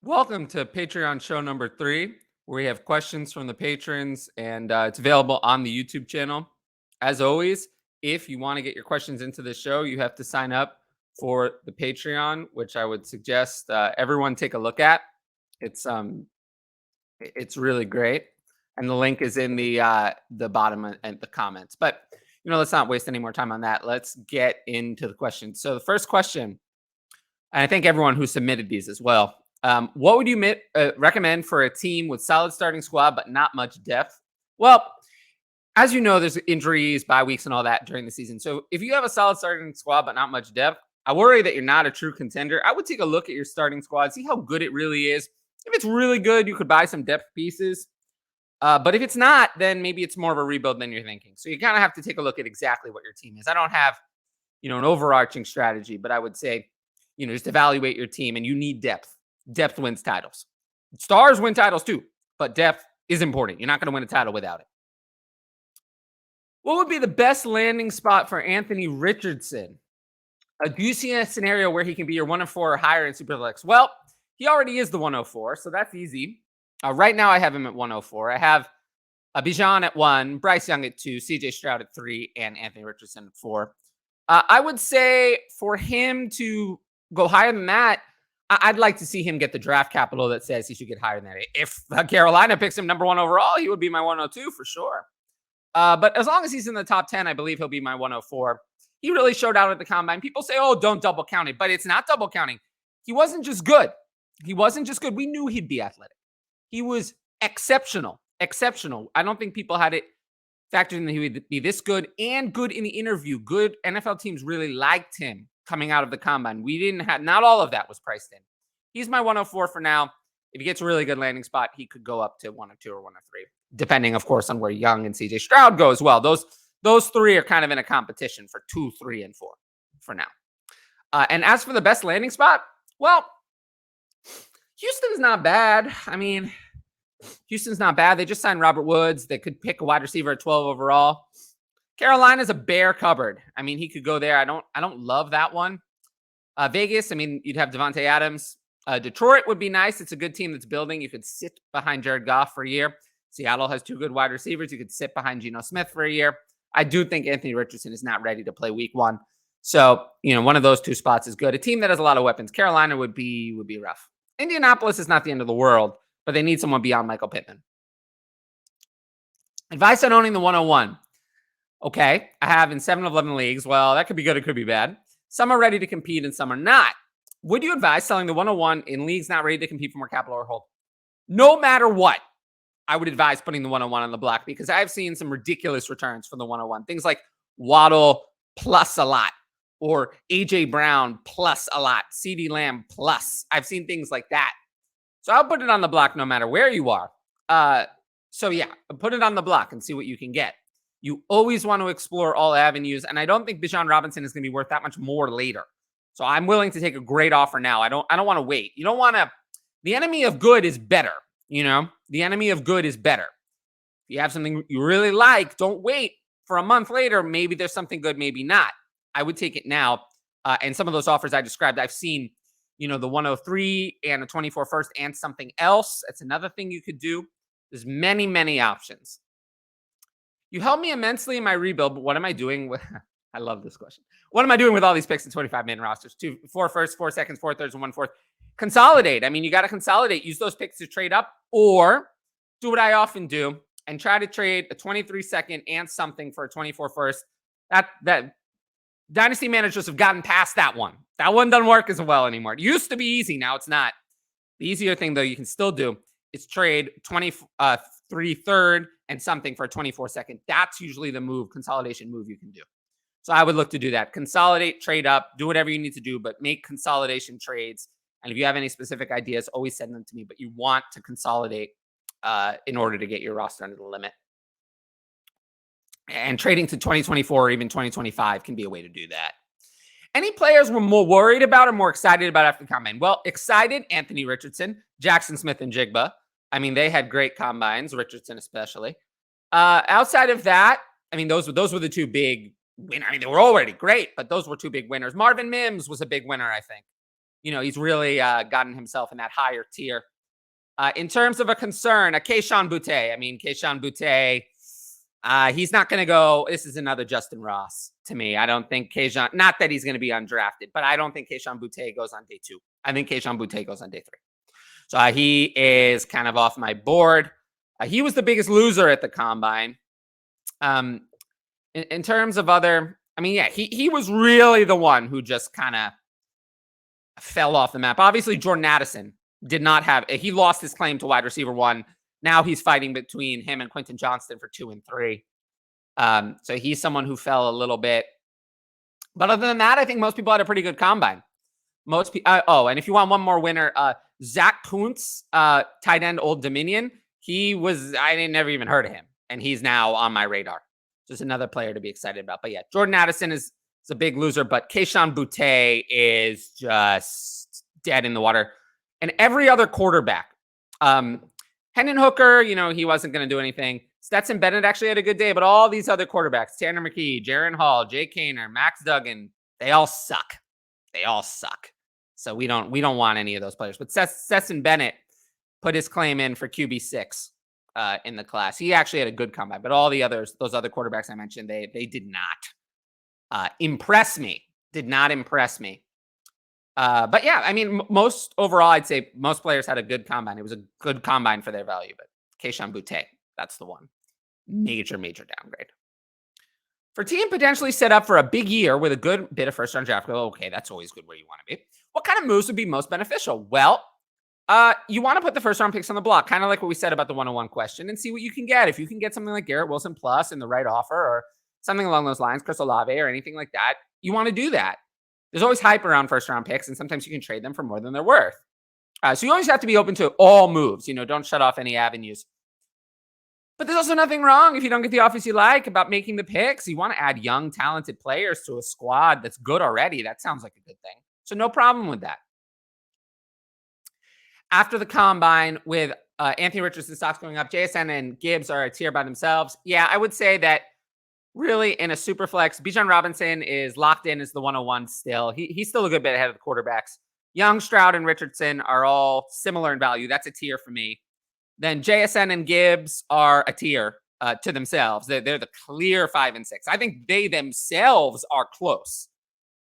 Welcome to Patreon show number 3, where we have questions from the patrons, and it's available on the YouTube channel. As always, if you want to get your questions into the show, you have to sign up for the Patreon, which I would suggest everyone take a look at. It's really great, and the link is in the bottom and the comments. But let's not waste any more time on that. Let's get into the questions. So the first question, and I thank everyone who submitted these as well. What would you recommend for a team with solid starting squad but not much depth? Well, as you know, there's injuries, bye weeks, and all that during the season. So if you have a solid starting squad but not much depth, I worry that you're not a true contender. I would take a look at your starting squad, see how good it really is. If it's really good, you could buy some depth pieces. But if it's not, then maybe it's more of a rebuild than you're thinking. So you kind of have to take a look at exactly what your team is. I don't have, an overarching strategy, but I would say, just evaluate your team, and you need depth. Depth wins titles. Stars win titles too, but depth is important. You're not going to win a title without it. What would be the best landing spot for Anthony Richardson? Do you see a scenario where he can be your 104 or higher in Superflex? Well, he already is the 104, so that's easy. Right now, I have him at 104. I have Bijan at 1, Bryce Young at 2, CJ Stroud at 3, and Anthony Richardson at 4. I would say for him to go higher than that, I'd like to see him get the draft capital that says he should get higher than that. If Carolina picks him number 1 overall, he would be my 102 for sure. But as long as he's in the top 10, I believe he'll be my 104. He really showed out at the combine. People say, oh, don't double count it, but it's not double counting. He wasn't just good. We knew he'd be athletic. He was exceptional. I don't think people had it factored in that he would be this good and good in the interview. Good NFL teams really liked him coming out of the combine. Not all of that was priced in. He's my 104 for now. If he gets a really good landing spot, he could go up to 102 or 103, depending, of course, on where Young and CJ Stroud go as well. Those three are kind of in a competition for 2, 3, and 4 for now. And as for the best landing spot, well, Houston's not bad. Houston's not bad. They just signed Robert Woods. They could pick a wide receiver at 12 overall. Carolina's a bare cupboard. He could go there. I don't love that one. Vegas, you'd have Devontae Adams. Detroit would be nice. It's a good team that's building. You could sit behind Jared Goff for a year. Seattle has 2 good wide receivers. You could sit behind Geno Smith for a year. I do think Anthony Richardson is not ready to play week 1. So, one of those 2 spots is good. A team that has a lot of weapons. Carolina would be rough. Indianapolis is not the end of the world, but they need someone beyond Michael Pittman. Advice on owning the 101. Okay, I have in 7 of 11 leagues. Well, that could be good. It could be bad. Some are ready to compete and some are not. Would you advise selling the 101 in leagues not ready to compete for more capital or hold? No matter what, I would advise putting the 101 on the block because I've seen some ridiculous returns from the 101. Things like Waddle plus a lot or A.J. Brown plus a lot, CeeDee Lamb plus. I've seen things like that. So I'll put it on the block no matter where you are. So yeah, put it on the block and see what you can get. You always want to explore all avenues, and I don't think Bijan Robinson is going to be worth that much more later. So I'm willing to take a great offer now. I don't want to wait. You don't want to. The enemy of good is better. The enemy of good is better. If you have something you really like, don't wait for a month later. Maybe there's something good, maybe not. I would take it now. And some of those offers I described, I've seen, the 103 and a 24 first and something else. That's another thing you could do. There's many, many options. You helped me immensely in my rebuild, but what am I doing with? I love this question. What am I doing with all these picks in 25-man rosters? 4 firsts, 4 seconds, 4 thirds, and 1 fourth. Consolidate. You got to consolidate. Use those picks to trade up, or do what I often do and try to trade a 23 second and something for a 24 first. That Dynasty managers have gotten past that one. That one doesn't work as well anymore. It used to be easy. Now it's not. The easier thing, though, you can still do is trade 23 third and something for a 24 second. That's usually the consolidation move you can do. So I would look to do that. Consolidate, trade up, do whatever you need to do, but make consolidation trades. And if you have any specific ideas, always send them to me. But you want to consolidate in order to get your roster under the limit. And trading to 2024 or even 2025 can be a way to do that. Any players we're more worried about or more excited about after the combine? Well, excited, Anthony Richardson, Jackson Smith, and Jigba. They had great combines, Richardson especially. Outside of that, those were the 2 big winners. They were already great, but those were 2 big winners. Marvin Mims was a big winner, I think. He's really gotten himself in that higher tier. In terms of a concern, a Keishon Butte. I mean, Keishon Butte, he's not going to go. This is another Justin Ross to me. I don't think Keishon, not that he's going to be undrafted, but I don't think Keishon Butte goes on day 2. I think Keishon Butte goes on day 3. So he is kind of off my board. He was the biggest loser at the combine. In terms of other, I mean, yeah, he was really the one who just kind of fell off the map. Obviously, Jordan Addison did not have, he lost his claim to wide receiver 1. Now he's fighting between him and Quentin Johnston for 2 and 3. So he's someone who fell a little bit. But other than that, I think most people had a pretty good combine. Most people. And if you want one more winner, Zach Kuntz, tight end, Old Dominion. I never even heard of him, and he's now on my radar. Just another player to be excited about. But yeah, Jordan Addison is a big loser, but Keishon Butte is just dead in the water. And every other quarterback, Hendon Hooker, he wasn't going to do anything. Stetson Bennett actually had a good day, but all these other quarterbacks, Tanner McKee, Jaron Hall, Jay Kaner, Max Duggan, they all suck. They all suck. So we don't want any of those players. But Stetson Bennett put his claim in for QB6 in the class. He actually had a good combine, but all the others, those other quarterbacks I mentioned, they did not impress me. Did not impress me. But yeah, I mean, overall, I'd say most players had a good combine. It was a good combine for their value, but Keishon Butte, that's the one. Major downgrade. For team potentially set up for a big year with a good bit of first-round draft, okay, that's always good where you want to be. What kind of moves would be most beneficial? Well, you want to put the first-round picks on the block, kind of like what we said about the 101 question, and see what you can get. If you can get something like Garrett Wilson plus in the right offer or something along those lines, Chris Olave or anything like that, you want to do that. There's always hype around first-round picks, and sometimes you can trade them for more than they're worth. So you always have to be open to all moves. Don't shut off any avenues. But there's also nothing wrong if you don't get the offers you like about making the picks. You want to add young, talented players to a squad that's good already. That sounds like a good thing. So no problem with that. After the combine with Anthony Richardson stocks going up, JSN and Gibbs are a tier by themselves. Yeah, I would say that really in a super flex, Bijan Robinson is locked in as the 101 still. He's still a good bit ahead of the quarterbacks. Young, Stroud, and Richardson are all similar in value. That's a tier for me. Then JSN and Gibbs are a tier to themselves. They're the clear 5 and 6. I think they themselves are close.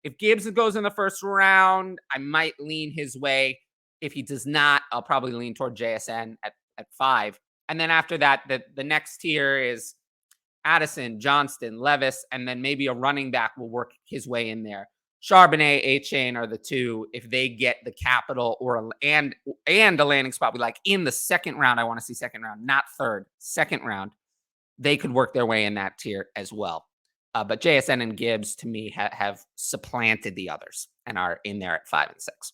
If Gibbs goes in the first round, I might lean his way. If he does not, I'll probably lean toward JSN at 5. And then after that, the next tier is Addison, Johnston, Levis, and then maybe a running back will work his way in there. Charbonnet, A-Chain are the 2. If they get the capital and a landing spot, we like in the second round. I want to see second round, not third, second round. They could work their way in that tier as well. But JSN and Gibbs to me have supplanted the others and are in there at 5 and 6.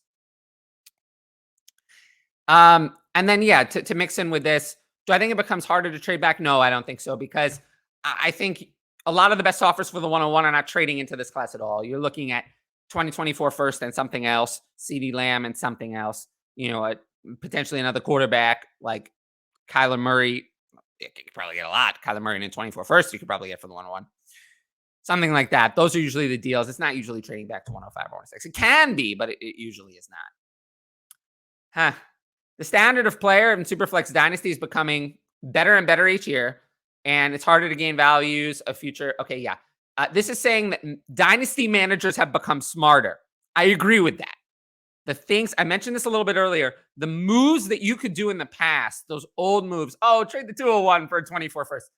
And then, yeah, to mix in with this, do I think it becomes harder to trade back? No, I don't think so, because I think a lot of the best offers for the 101 are not trading into this class at all. You're looking at 2024 first and something else, CeeDee Lamb and something else, potentially another quarterback like Kyler Murray. You could probably get a lot. Kyler Murray in 24 first, you could probably get for the 101. Something like that. Those are usually the deals. It's not usually trading back to 105 or 106. It can be, but it usually is not. The standard of player in Superflex Dynasty is becoming better and better each year, and it's harder to gain values of future. Okay, yeah. This is saying that Dynasty managers have become smarter. I agree with that. The things, I mentioned this a little bit earlier, the moves that you could do in the past, those old moves, trade the 201 for a 24 first.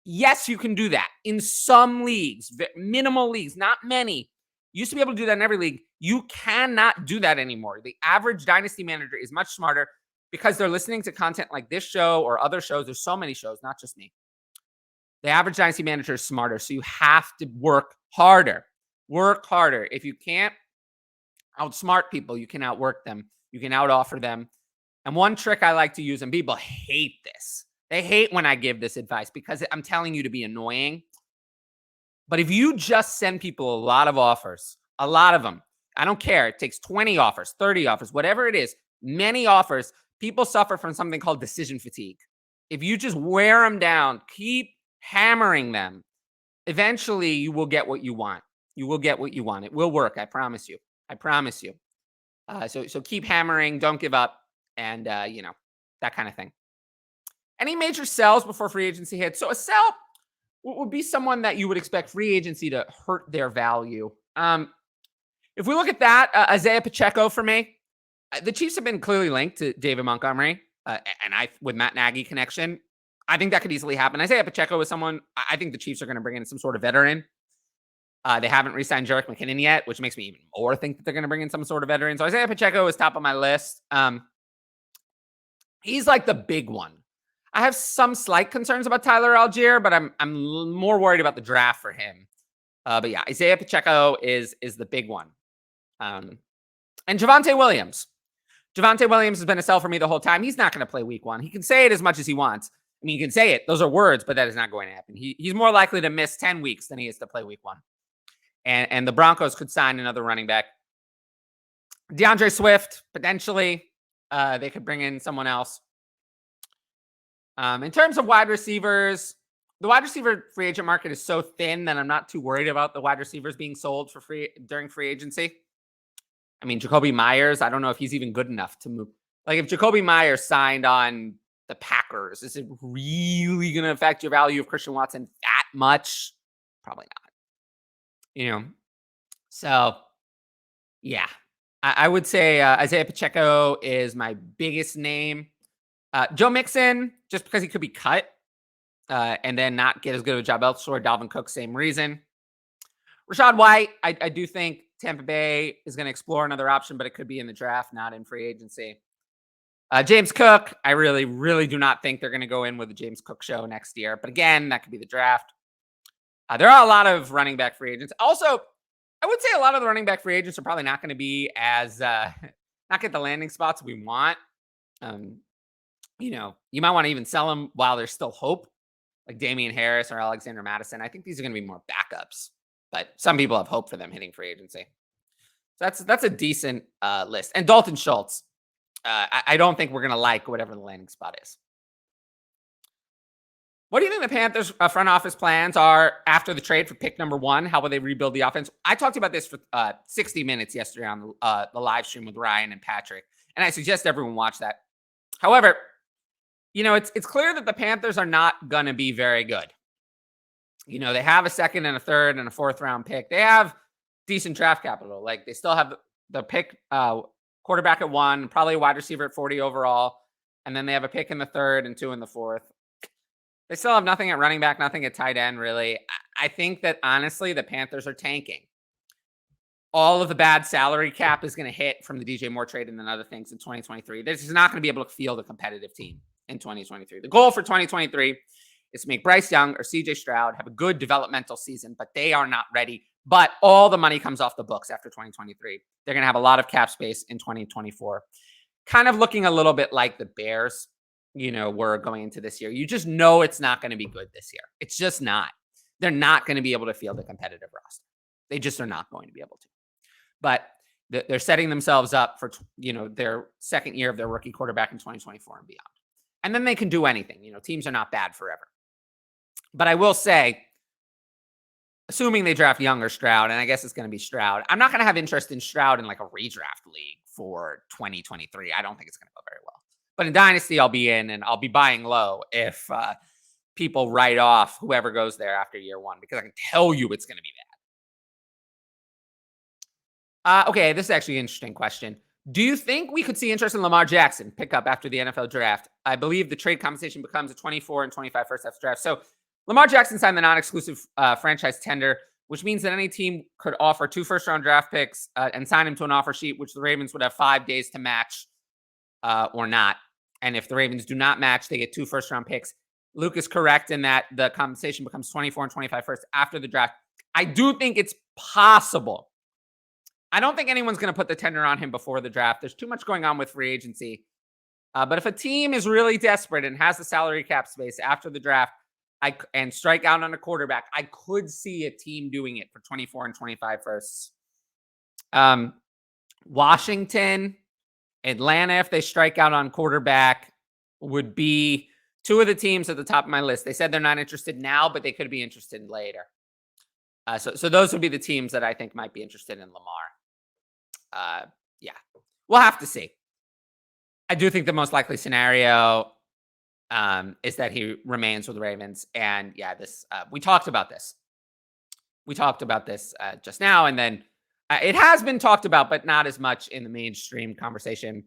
Yes, you can do that in some leagues, minimal leagues, not many. You used to be able to do that in every league. You cannot do that anymore. The average Dynasty manager is much smarter because they're listening to content like this show or other shows. There's so many shows, not just me. The average Dynasty manager is smarter, so you have to work harder. Work harder. If you can't outsmart people, you can outwork them. You can outoffer them. And one trick I like to use, and people hate this. They hate when I give this advice because I'm telling you to be annoying. But if you just send people a lot of offers, a lot of them, I don't care. It takes 20 offers, 30 offers, whatever it is, many offers, people suffer from something called decision fatigue. If you just wear them down, keep hammering them, eventually you will get what you want. You will get what you want. It will work. I promise you. I promise you. So keep hammering, don't give up, and that kind of thing. Any major sells before free agency hits? So a sell would be someone that you would expect free agency to hurt their value. If we look at that, Isaiah Pacheco for me, the Chiefs have been clearly linked to David Montgomery, and with Matt Nagy connection, I think that could easily happen. Isaiah Pacheco is someone I think the Chiefs are going to bring in some sort of veteran. They haven't re-signed Jerick McKinnon yet, which makes me even more think that they're going to bring in some sort of veteran. So Isaiah Pacheco is top of my list. He's like the big one. I have some slight concerns about Tyler Algier, but I'm more worried about the draft for him. But yeah, Isaiah Pacheco is the big one. And Javonte Williams. Javonte Williams has been a sell for me the whole time. He's not going to play week 1. He can say it as much as he wants. I mean, he can say it. Those are words, but that is not going to happen. He's more likely to miss 10 weeks than he is to play week 1. And the Broncos could sign another running back. DeAndre Swift, potentially. They could bring in someone else. In terms of wide receivers, the wide receiver free agent market is so thin that I'm not too worried about the wide receivers being sold for free during free agency. I mean, Jacoby Myers, I don't know if he's even good enough to move. Like if Jacoby Myers signed on the Packers, is it really going to affect your value of Christian Watson that much? Probably not. So yeah, I would say Isaiah Pacheco is my biggest name. Joe Mixon, just because he could be cut and then not get as good of a job elsewhere. Dalvin Cook, same reason. Rachaad White, I do think Tampa Bay is going to explore another option, but it could be in the draft, not in free agency. James Cook, I really, really do not think they're going to go in with the James Cook show next year. But again, that could be the draft. There are a lot of running back free agents. Also, I would say a lot of the running back free agents are probably not going to be as not get the landing spots we want. You might want to even sell them while there's still hope, like Damian Harris or Alexander Madison. I think these are going to be more backups, but some people have hope for them hitting free agency. So that's a decent list. And Dalton Schultz, I don't think we're going to like whatever the landing spot is. What do you think the Panthers front office plans are after the trade for pick number 1? How will they rebuild the offense? I talked about this for 60 minutes yesterday on the live stream with Ryan and Patrick, and I suggest everyone watch that. However, it's clear that the Panthers are not going to be very good. They have a second and a third and a fourth round pick. They have decent draft capital. Like they still have the pick quarterback at 1, probably a wide receiver at 40 overall. And then they have a pick in the third and 2 in the fourth. They still have nothing at running back, nothing at tight end, really. I think that honestly, the Panthers are tanking. All of the bad salary cap is going to hit from the DJ Moore trade and then other things in 2023. This is not going to be able to field a competitive team in 2023. The goal for 2023 is to make Bryce Young or CJ Stroud have a good developmental season, but they are not ready. But all the money comes off the books after 2023. They're going to have a lot of cap space in 2024. Kind of looking a little bit like the Bears, were going into this year. You just know it's not going to be good this year. It's just not. They're not going to be able to field a competitive roster. They just are not going to be able to. But they're setting themselves up for, their second year of their rookie quarterback in 2024 and beyond. And then they can do anything. Teams are not bad forever. But I will say, assuming they draft Young or Stroud, and I guess it's going to be Stroud, I'm not going to have interest in Stroud in like a redraft league for 2023. I don't think it's going to go very well. But in Dynasty, I'll be in and I'll be buying low if people write off whoever goes there after year 1, because I can tell you it's going to be bad. Okay, this is actually an interesting question. Do you think we could see interest in Lamar Jackson pick up after the NFL draft? I believe the trade compensation becomes a 24 and 25 first half draft. So Lamar Jackson signed the non-exclusive franchise tender, which means that any team could offer 2 first-round draft picks and sign him to an offer sheet, which the Ravens would have 5 days to match or not. And if the Ravens do not match, they get 2 first-round picks. Luke is correct in that the compensation becomes 24 and 25 first after the draft. I do think it's possible. I don't think anyone's going to put the tender on him before the draft. There's too much going on with free agency. But if a team is really desperate and has the salary cap space after the draft and strike out on a quarterback, I could see a team doing it for 24 and 25 firsts. Washington, Atlanta, if they strike out on quarterback, would be 2 of the teams at the top of my list. They said they're not interested now, but they could be interested later. So those would be the teams that I think might be interested in Lamar. Yeah. we'll have to see. I do think the most likely scenario is that he remains with the Ravens. And yeah, this we talked about this. We talked about this just now, and then it has been talked about, but not as much in the mainstream conversation.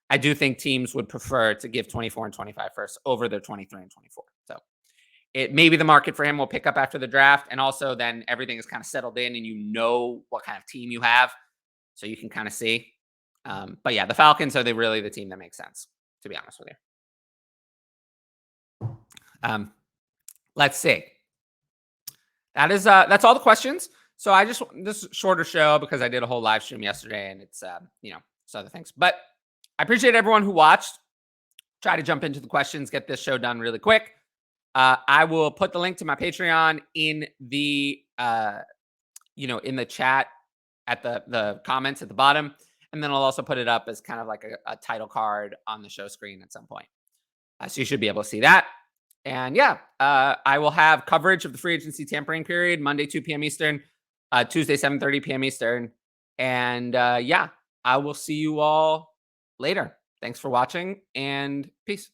I do think teams would prefer to give 24 and 25 first over their 23 and 24. So it maybe the market for him will pick up after the draft, and also then everything is kind of settled in, and you know what kind of team you have, so you can kind of see. But yeah, the Falcons are really the team that makes sense, to be honest with you. Let's see. That's all the questions. So I just this shorter show because I did a whole live stream yesterday, and it's it's other things. But I appreciate everyone who watched. Try to jump into the questions, get this show done really quick. I will put the link to my Patreon in the in the chat at the comments at the bottom, and then I'll also put it up as kind of like a title card on the show screen at some point. So you should be able to see that. And yeah, I will have coverage of the free agency tampering period Monday 2 p.m. Eastern, Tuesday 7:30 p.m. Eastern, and yeah, I will see you all later. Thanks for watching, and peace.